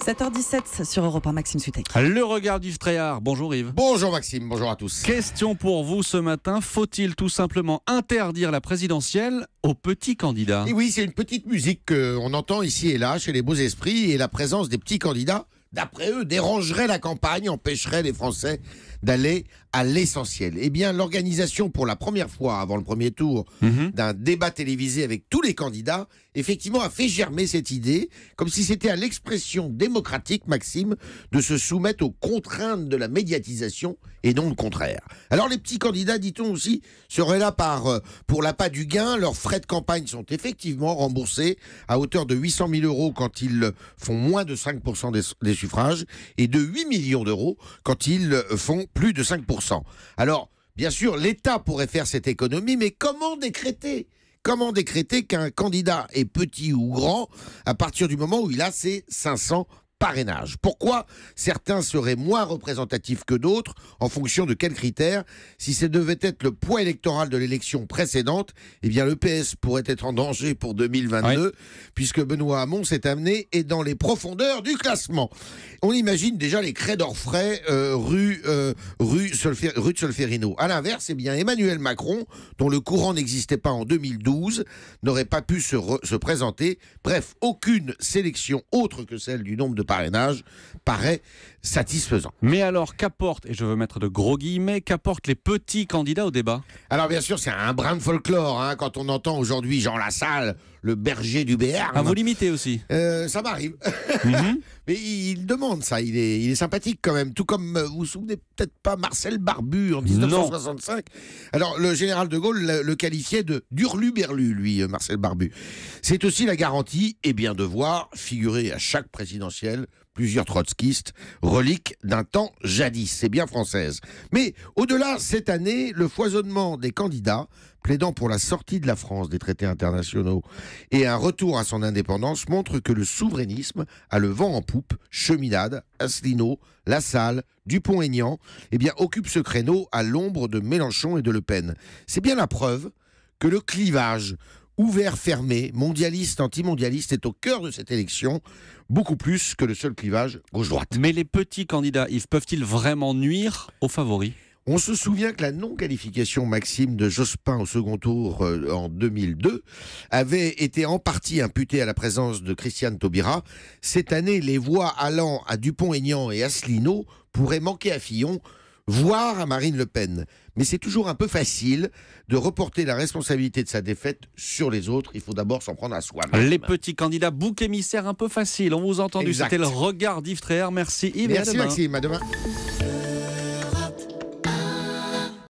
7h17 sur Europe 1, Maxime Sutek. Le regard d'Yves Tréhard. Bonjour Yves. Bonjour Maxime, bonjour à tous. Question pour vous ce matin. Faut-il tout simplement interdire la présidentielle aux petits candidats? Et oui, c'est une petite musique qu'on entend ici et là chez les beaux esprits, et la présence des petits candidats, d'après eux, dérangerait la campagne, empêcherait les Français d'aller à l'essentiel. Eh bien, l'organisation pour la première fois avant le premier tour d'un débat télévisé avec tous les candidats, effectivement, a fait germer cette idée, comme si c'était à l'expression démocratique, Maxime, de se soumettre aux contraintes de la médiatisation et non le contraire. Alors, les petits candidats, dit-on aussi, seraient là pour l'appât du gain. Leurs frais de campagne sont effectivement remboursés à hauteur de 800 000 € quand ils font moins de 5% des suffrages et de 8 millions d'euros quand ils font plus de 5%. Alors, bien sûr, l'État pourrait faire cette économie, mais comment décréter qu'un candidat est petit ou grand à partir du moment où il a ses 500 parrainages? Pourquoi certains seraient moins représentatifs que d'autres? En fonction de quels critères? Si ce devait être le poids électoral de l'élection précédente, eh bien le PS pourrait être en danger pour 2022, puisque Benoît Hamon s'est amené et dans les profondeurs du classement. On imagine déjà les craies d'orfraie rue de Solferino. À l'inverse, eh bien Emmanuel Macron, dont le courant n'existait pas en 2012, n'aurait pas pu se présenter. Bref, aucune sélection autre que celle du nombre de parrainage paraît satisfaisant. Mais alors, qu'apportent, et je veux mettre de gros guillemets, qu'apportent les petits candidats au débat? Alors bien sûr, c'est un brin de folklore, hein, quand on entend aujourd'hui Jean Lassalle, le berger du Béarn. Ah, vous l'imitez aussi? Ça m'arrive. Mais il demande ça, il est sympathique quand même. Tout comme, vous vous souvenez peut-être pas, Marcel Barbu en 1965. Non. Alors le général de Gaulle le qualifiait de d'hurluberlu, lui, Marcel Barbu. C'est aussi la garantie, de voir figurer à chaque présidentielle plusieurs trotskistes, reliques d'un temps jadis. C'est bien française. Mais au-delà, cette année, le foisonnement des candidats plaidant pour la sortie de la France des traités internationaux et un retour à son indépendance montre que le souverainisme a le vent en poupe. Cheminade, Asselineau, Lassalle, Dupont-Aignan, occupent ce créneau à l'ombre de Mélenchon et de Le Pen. C'est bien la preuve que le clivage ouvert-fermé, mondialiste, anti-mondialiste, est au cœur de cette élection, beaucoup plus que le seul clivage gauche-droite. Mais les petits candidats, Yves, peuvent-ils vraiment nuire aux favoris? On se souvient que la non-qualification, Maxime, de Jospin au second tour en 2002 avait été en partie imputée à la présence de Christiane Taubira. Cette année, les voix allant à Dupont-Aignan et Asselineau pourraient manquer à Fillon, voire à Marine Le Pen. Mais c'est toujours un peu facile de reporter la responsabilité de sa défaite sur les autres. Il faut d'abord s'en prendre à soi-même. Les petits candidats, bouc émissaire un peu facile. On vous a entendu, c'était le regard d'Yves Tréhard. Merci Yves. Merci Maxime, à demain.